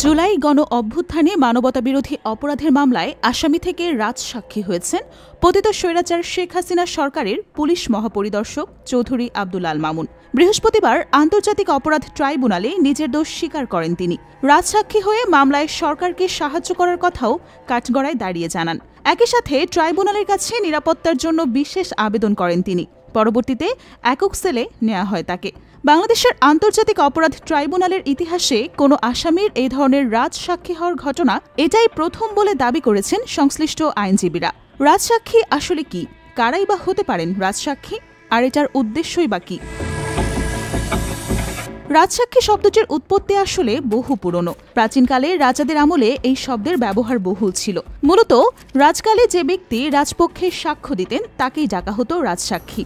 জুলাই গণ অভ্যুত্থানে মানবতাবিরোধী অপরাধের মামলায় আসামি থেকে রাজসাক্ষী হয়েছেন পতিত স্বৈরাচার শেখ হাসিনা সরকারের পুলিশ মহাপরিদর্শক চৌধুরী আব্দুল আল মামুন। বৃহস্পতিবার আন্তর্জাতিক অপরাধ ট্রাইব্যুনালে নিজের দোষ স্বীকার করেন তিনি। রাজসাক্ষী হয়ে মামলায় সরকারকে সাহায্য করার কথাও কাঠগড়ায় দাঁড়িয়ে জানান। একই সাথে ট্রাইব্যুনালের কাছে নিরাপত্তার জন্য বিশেষ আবেদন করেন তিনি। পরবর্তীতে একক সেলে নেওয়া হয় তাকে। বাংলাদেশের আন্তর্জাতিক অপরাধ ট্রাইব্যুনালের ইতিহাসে কোনো আসামির এই ধরনের রাজসাক্ষী হওয়ার ঘটনা এটাই প্রথম বলে দাবি করেছেন সংশ্লিষ্ট আইনজীবীরা। রাজসাক্ষী আসলে কি, কারাই বা হতে পারেন রাজসাক্ষী, আর এটার উদ্দেশ্যই বা কি? রাজসাক্ষী শব্দটির উৎপত্তি আসলে বহু পুরনো। প্রাচীনকালে রাজাদের আমলে এই শব্দের ব্যবহার বহুল ছিল। মূলত রাজকালে যে ব্যক্তি রাজপক্ষে সাক্ষ্য দিতেন তাকেই ডাকা হতো রাজসাক্ষী,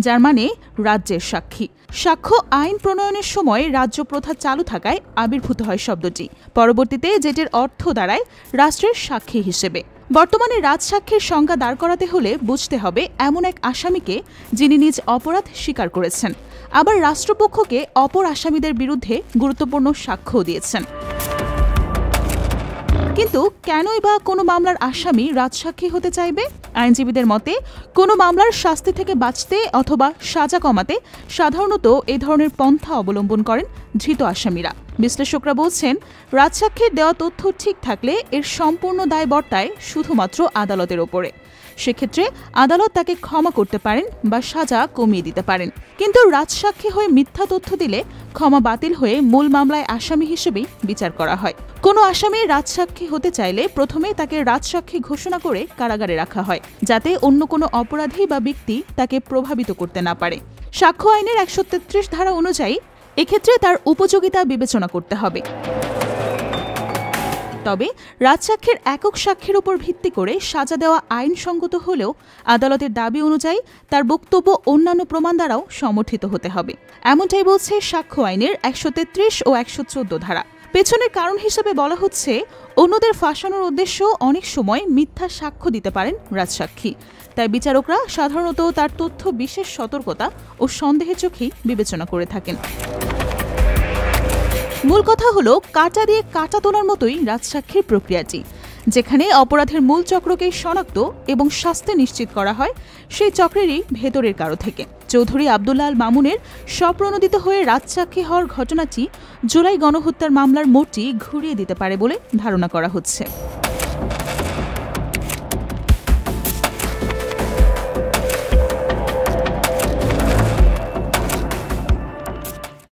যার মানে রাজ্যের সাক্ষী। সাক্ষ্য আইন প্রণয়নের সময় রাজ্য প্রথা চালু থাকায় আবির্ভূত হয় শব্দটি। পরবর্তীতে যেটির অর্থ দাঁড়ায় রাষ্ট্রের সাক্ষী হিসেবে। বর্তমানে রাজসাক্ষীর সংজ্ঞা দাঁড় করাতে হলে বুঝতে হবে এমন এক আসামিকে যিনি নিজ অপরাধ স্বীকার করেছেন, আবার রাষ্ট্রপক্ষকে অপর আসামিদের বিরুদ্ধে গুরুত্বপূর্ণ সাক্ষ্য দিয়েছেন। কিন্তু কেনই বা কোনো মামলার আসামি রাজসাক্ষী হতে চাইবে? আইনজীবীদের মতে, কোনো মামলার শাস্তি থেকে বাঁচতে অথবা সাজা কমাতে সাধারণত এই ধরনের পন্থা অবলম্বন করেন ধৃত আসামিরা। বিশ্লেষকরা বলছেন, রাজসাক্ষীর দেওয়া তথ্য ঠিক থাকলে এর সম্পূর্ণ দায় বর্তায় শুধুমাত্র আদালতের ওপরে। সেক্ষেত্রে আদালত তাকে ক্ষমা করতে পারেন বা সাজা কমিয়ে দিতে পারেন। কিন্তু রাজসাক্ষী হয়ে মিথ্যা তথ্য দিলে ক্ষমা বাতিল হয়ে মূল মামলায় আসামি হিসেবেই বিচার করা হয়। কোনো আসামি রাজসাক্ষী হতে চাইলে প্রথমে তাকে রাজসাক্ষী ঘোষণা করে কারাগারে রাখা হয়, যাতে অন্য কোনো অপরাধী বা ব্যক্তি তাকে প্রভাবিত করতে না পারে। সাক্ষ্য আইনের ১৩৩ ধারা অনুযায়ী এক্ষেত্রে তার উপযোগিতা বিবেচনা করতে হবে। তবে রাজসাক্ষীর একক সাক্ষীর উপর ভিত্তি করে সাজা দেওয়া আইনসঙ্গত হলেও আদালতের দাবি অনুযায়ী তার বক্তব্য অন্যান্য প্রমাণ দ্বারাও সমর্থিত হতে হবে। এমনটাই বলছে সাক্ষ্য আইনের ১৩৩ ও ১১৪ ধারা। পেছনের কারণ হিসেবে বলা হচ্ছে, অন্যদের ফাঁসানোর উদ্দেশ্য অনেক সময় মিথ্যা সাক্ষ্য দিতে পারেন রাজসাক্ষী। তাই বিচারকরা সাধারণত তার তথ্য বিশেষ সতর্কতা ও সন্দেহের চোখেই বিবেচনা করে থাকেন। মূল কথা হলো, কাঁটা দিয়ে কাঁটা তোলার মতোই রাজসাক্ষীর প্রক্রিয়াটি। যেখানে অপরাধের মূল চক্রকে শনাক্ত এবং শাস্তি নিশ্চিত করা হয় সেই চক্রেরই ভেতরের কারো থেকে। চৌধুরী আব্দুল আল মামুনের স্বপ্রণোদিত হয়ে রাজসাক্ষী হওয়ার ঘটনাটি জুলাই গণহত্যার মামলার মোড়টি ঘুরিয়ে দিতে পারে বলে ধারণা করা হচ্ছে।